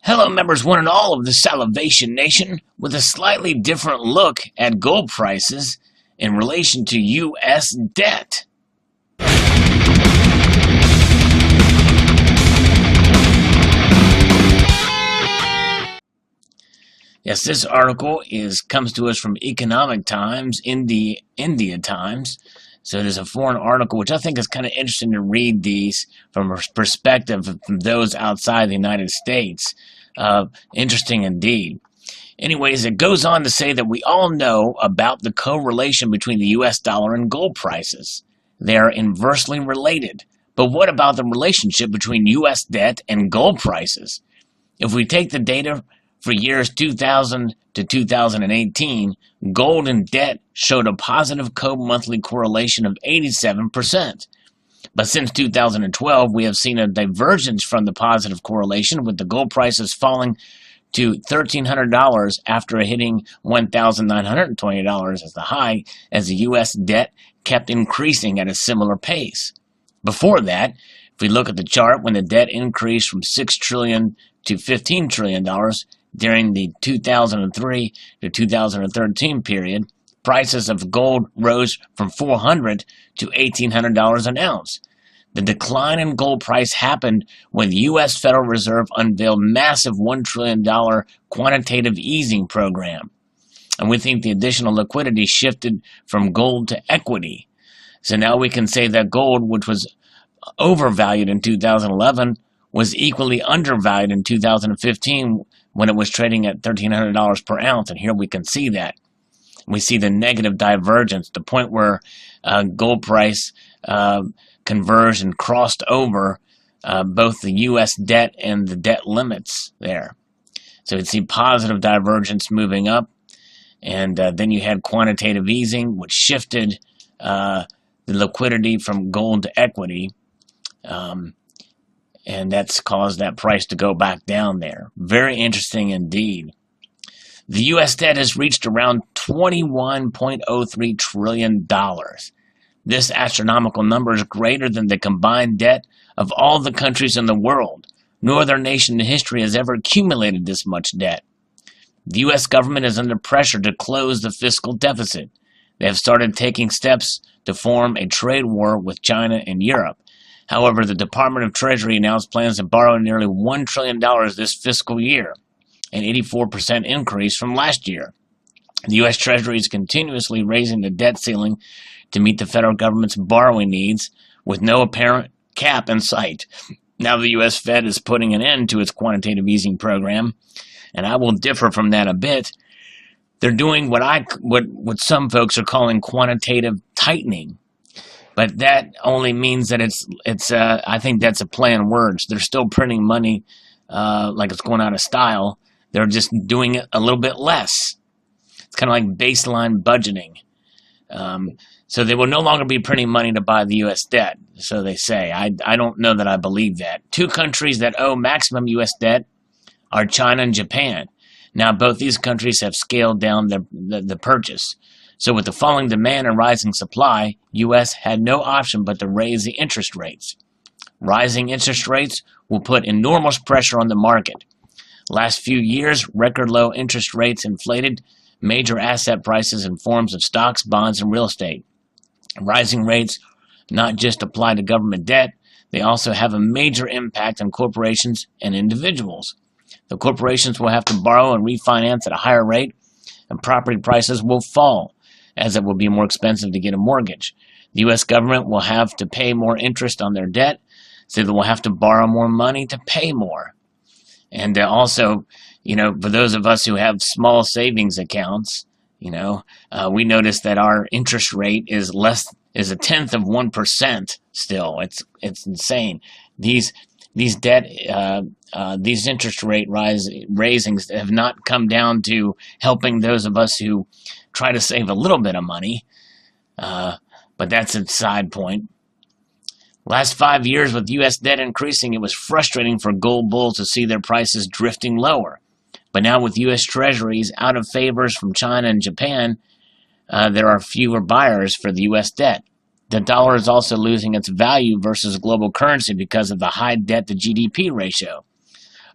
Hello, members one and all of the Salivation Nation, with a slightly different look at gold prices in relation to U.S. debt. Yes, this article comes to us from Economic Times, India Times. So it is a foreign article, which I think is kind of interesting to read these from a perspective from those outside the United States. Interesting indeed. Anyways, it goes on to say that we all know about the correlation between the US dollar and gold prices. They are inversely related. But what about the relationship between US debt and gold prices? If we take the data for years 2000 to 2018, gold and debt showed a positive monthly correlation of 87%. But since 2012, we have seen a divergence from the positive correlation, with the gold prices falling to $1,300 after hitting $1,920 as the high, as the U.S. debt kept increasing at a similar pace. Before that, if we look at the chart, when the debt increased from $6 trillion to $15 trillion during the 2003 to 2013 period, prices of gold rose from $400 to $1,800 an ounce. The decline in gold price happened when the U.S. Federal Reserve unveiled massive $1 trillion quantitative easing program. And we think the additional liquidity shifted from gold to equity. So now we can say that gold, which was overvalued in 2011, was equally undervalued in 2015 when it was trading at $1,300 per ounce. And here we can see that. We see the negative divergence, the point where gold price converged and crossed over both the U.S. debt and the debt limits there. So you'd see positive divergence moving up, and then you had quantitative easing, which shifted the liquidity from gold to equity, and that's caused that price to go back down there. Very interesting indeed. The U.S. debt has reached around $21.03 trillion. This astronomical number is greater than the combined debt of all the countries in the world. No other nation in history has ever accumulated this much debt. The U.S. government is under pressure to close the fiscal deficit. They have started taking steps to form a trade war with China and Europe. However, the Department of Treasury announced plans to borrow nearly $1 trillion this fiscal year, an 84% increase from last year. The U.S. Treasury is continuously raising the debt ceiling to meet the federal government's borrowing needs, with no apparent cap in sight. Now the U.S. Fed is putting an end to its quantitative easing program, and I will differ from that a bit. They're doing what some folks are calling quantitative tightening, but that only means that I think that's a play on words. They're still printing money like it's going out of style. They're just doing it a little bit less. It's kind of like baseline budgeting. So they will no longer be printing money to buy the U.S. debt, so they say. I don't know that I believe that. Two countries that owe maximum U.S. debt are China and Japan. Now, both these countries have scaled down the purchase. So with the falling demand and rising supply, U.S. had no option but to raise the interest rates. Rising interest rates will put enormous pressure on the market. Last few years, record low interest rates inflated major asset prices in forms of stocks, bonds, and real estate. Rising rates not just apply to government debt, they also have a major impact on corporations and individuals. The corporations will have to borrow and refinance at a higher rate, and property prices will fall, as it will be more expensive to get a mortgage. The U.S. government will have to pay more interest on their debt, so they will have to borrow more money to pay more. And also, for those of us who have small savings accounts, we notice that our interest rate is a tenth of 1% still. It's insane. These interest rate raisings have not come down to helping those of us who try to save a little bit of money, but that's a side point. Last 5 years, with U.S. debt increasing, it was frustrating for gold bulls to see their prices drifting lower. But now with U.S. treasuries out of favors from China and Japan, there are fewer buyers for the U.S. debt. The dollar is also losing its value versus global currency because of the high debt to GDP ratio.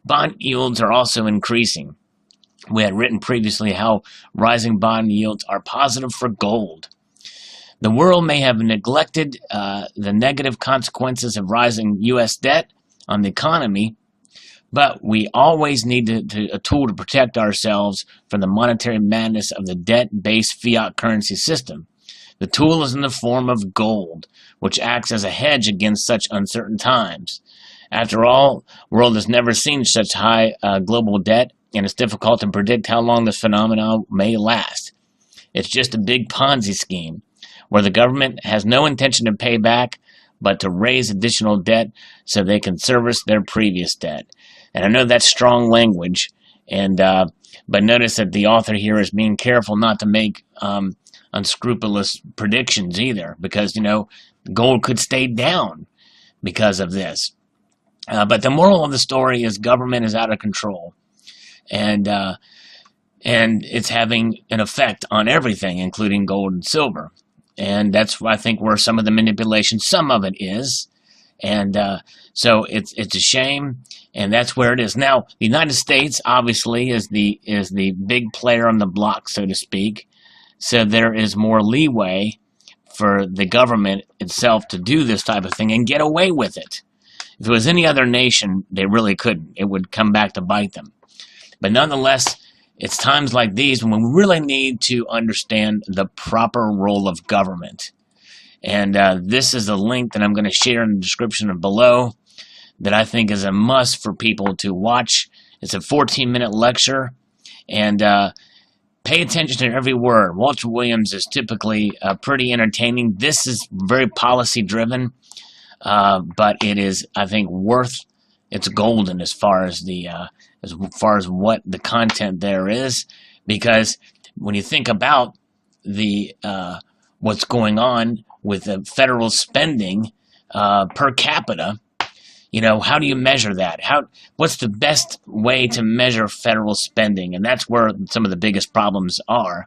Bond yields are also increasing. We had written previously how rising bond yields are positive for gold. The world may have neglected the negative consequences of rising U.S. debt on the economy, but we always need a tool to protect ourselves from the monetary madness of the debt-based fiat currency system. The tool is in the form of gold, which acts as a hedge against such uncertain times. After all, the world has never seen such high global debt, and it's difficult to predict how long this phenomenon may last. It's just a big Ponzi scheme, where the government has no intention to pay back, but to raise additional debt so they can service their previous debt. And I know that's strong language, and but notice that the author here is being careful not to make unscrupulous predictions either, because gold could stay down because of this. But the moral of the story is government is out of control, and it's having an effect on everything, including gold and silver. And that's, I think, where some of the manipulation, some of it is. And so it's a shame, and that's where it is. Now, the United States, obviously, is the big player on the block, so to speak. So there is more leeway for the government itself to do this type of thing and get away with it. If it was any other nation, they really couldn't. It would come back to bite them. But nonetheless, it's times like these when we really need to understand the proper role of government. And this is a link that I'm going to share in the description below that I think is a must for people to watch. It's a 14-minute lecture, and pay attention to every word. Walter Williams is typically pretty entertaining. This is very policy-driven, but it is, I think, it's golden as far as what the content there is, because when you think about the what's going on with the federal spending per capita, how do you measure that? What's the best way to measure federal spending? And that's where some of the biggest problems are,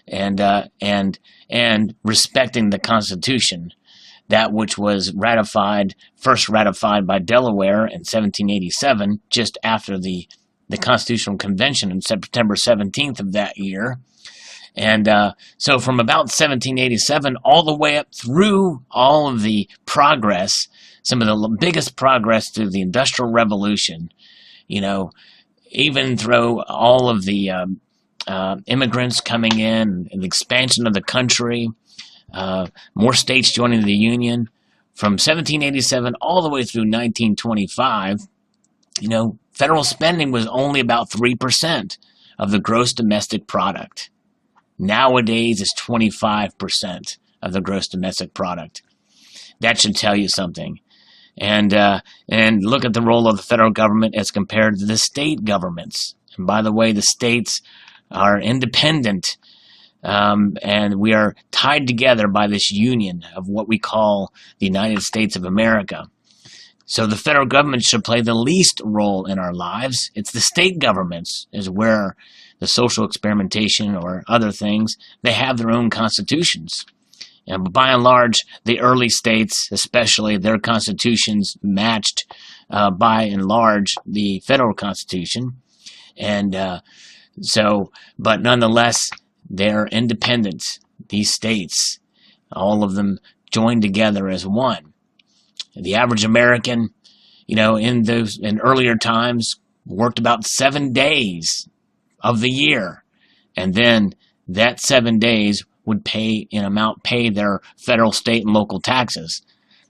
and respecting the Constitution. That which was first ratified by Delaware in 1787, just after the Constitutional Convention on September 17th of that year. And so from about 1787 all the way up through all of the progress, some of the biggest progress through the Industrial Revolution, even through all of the immigrants coming in, and the expansion of the country, more states joining the Union, from 1787 all the way through 1925, federal spending was only about 3% of the gross domestic product. Nowadays, it's 25% of the gross domestic product. That should tell you something. And look at the role of the federal government as compared to the state governments. And by the way, the states are independent. And we are tied together by this union of what we call the United States of America. So the federal government should play the least role in our lives. It's the state governments is where the social experimentation or other things, they have their own constitutions. And by and large, the early states, especially, their constitutions matched by and large the federal constitution. And but nonetheless, they're independent. These states, all of them joined together as one. The average American, in earlier times, worked about 7 days of the year, and then that 7 days would pay their federal, state, and local taxes.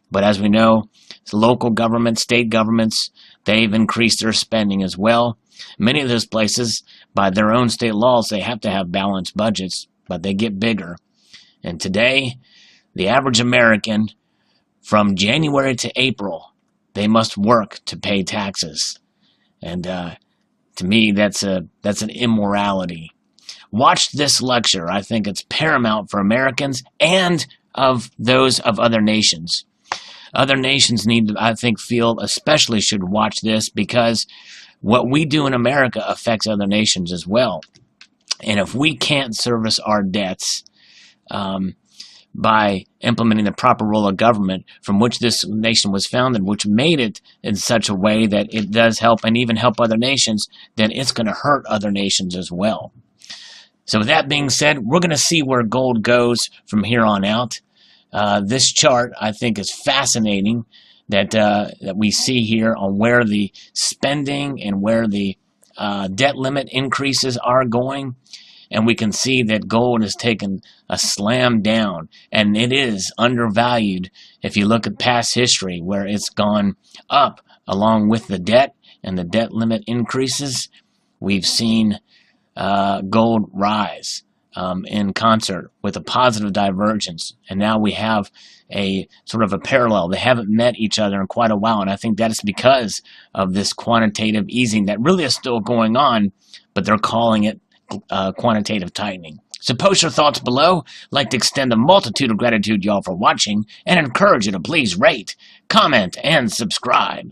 But as we know, local governments, state governments, they've increased their spending as well. Many of those places, by their own state laws, they have to have balanced budgets, but they get bigger. And today, the average American, from January to April, they must work to pay taxes. And to me, that's an immorality. Watch this lecture. I think it's paramount for Americans and of those of other nations. Other nations especially should watch this, because what we do in America affects other nations as well. And if we can't service our debts, by implementing the proper role of government from which this nation was founded, which made it in such a way that it does help and even help other nations, then it's going to hurt other nations as well. So with that being said, we're going to see where gold goes from here on out. This chart, I think, is fascinating that we see here on where the spending and where the debt limit increases are going. And we can see that gold has taken a slam down, and it is undervalued if you look at past history where it's gone up along with the debt and the debt limit increases. We've seen gold rise in concert with a positive divergence, and now we have a sort of a parallel. They haven't met each other in quite a while, and I think that is because of this quantitative easing that really is still going on, but they're calling it quantitative tightening. So post your thoughts below. I'd like to extend a multitude of gratitude y'all for watching and encourage you to please rate, comment, and subscribe.